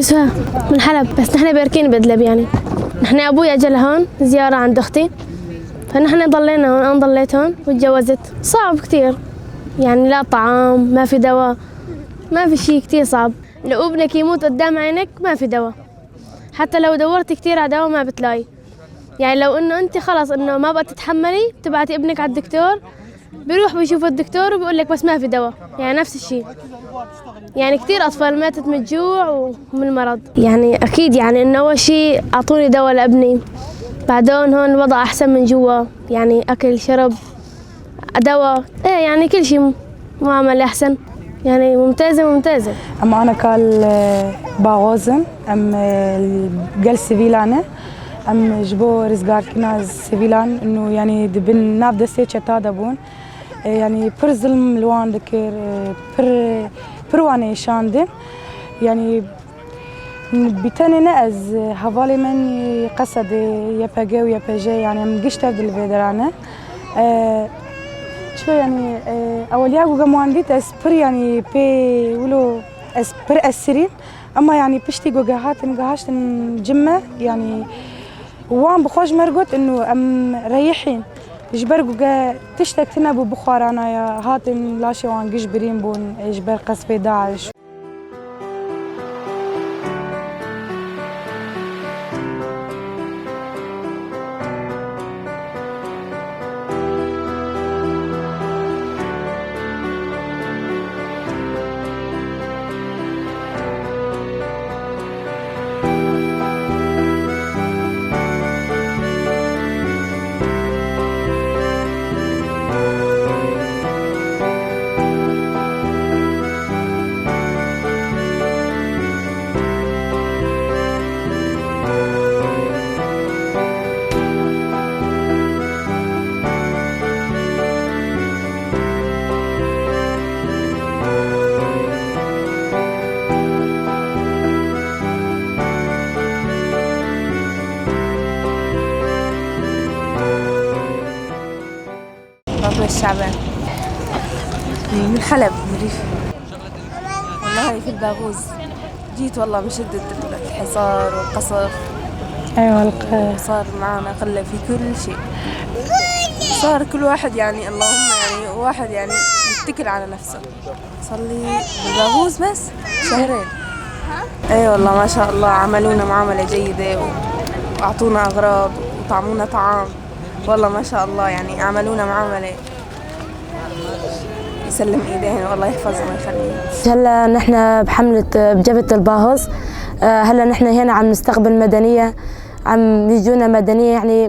نسوان من حلب، بس نحن باركين بدلب يعني. نحن أبوي أجى لهون زيارة عند أختي، فنحن ضلينا هون، أنا ضليت هون وتجوزت. صعب كتير يعني، لا طعام، ما في دواء، ما في شيء، كتير صعب. لو ابنك يموت قدام عينك ما في دواء، حتى لو دورت كتير على دواء ما بتلاقي. يعني لو انه انت خلص انه ما بقى تتحملي بتبعتي ابنك على الدكتور، بيروح بيشوف الدكتور وبيقول لك بس ما في دواء. يعني نفس الشيء، يعني كتير اطفال ماتت من الجوع ومن المرض. يعني اكيد يعني انه اول شيء اعطوني دواء لابني، بعدين هون الوضع احسن من جوا، يعني اكل شرب دواء، ايه يعني كل شيء معاملة احسن، يعني ممتازة. أما أنا كال باغوزن أم جل سيفيلانة أم جبو رزقار كناز سيفيلان إنه يعني دبن ناف دستي شتا دبون يعني بر ظلم لوان ذكر برواني شاندن يعني بيتاني نأز هفالي من قصد يبقى ويبقى يعني من قشتر دل فيدرانة شو يعني أولياء وجماعة أسبر يعني بي ولو أسبر أسرين، أما يعني بشتي جوجهات نجهاش الجمة يعني وان بخوش مرقت إنه أم ريحين إجبر جوجا تشتك تنابو بخارانا يا هاتن لاشي وان جبرين بون إجبر قصف داعش. الشعبان من حلب مريف. والله في الباغوز جيت والله من شدة الحصار والقصف. أيوة صار معنا قلة في كل شيء، صار كل واحد يعني اللهم يعني واحد يعني يتكل على نفسه. صار لي بالباغوز بس شهرين. أي والله ما شاء الله عملونا معاملة جيدة وأعطونا أغراض وطعمونا طعام، والله ما شاء الله يعني عملونا معاملة يسلم ايديهم والله يحفظهم ويخليهم. هلا نحن بحملة بجبهة الباهظ، هلا نحن هنا عم نستقبل مدنية، عم يجونا مدنية يعني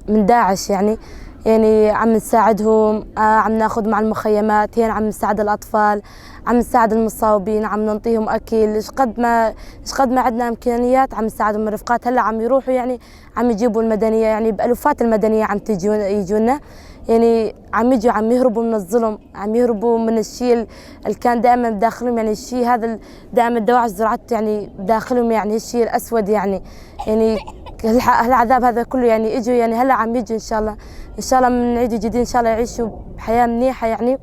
من داعش يعني عم نساعدهم، عم ناخذ مع المخيمات هنا، عم نساعد الأطفال، عم نساعد المصابين، عم نعطيهم أكل، إيش قد ما عندنا إمكانيات عم نساعدهم الرفقات. هلا عم يروحوا يعني عم يجيبوا المدنية، يعني بألوفات المدنية عم يجونا، يعني عم يجوا عم يهربوا من الظلم، عم يهربوا من الشيء اللي كان دائما بداخلهم، يعني الشيء هذا دائما دواعش زرعته يعني بداخلهم، يعني الشيء الأسود يعني هالعذاب هذا كله يعني اجوا، يعني هلا عم يجوا ان شاء الله من عيد جديد ان شاء الله يعيشوا بحياة منيحة يعني.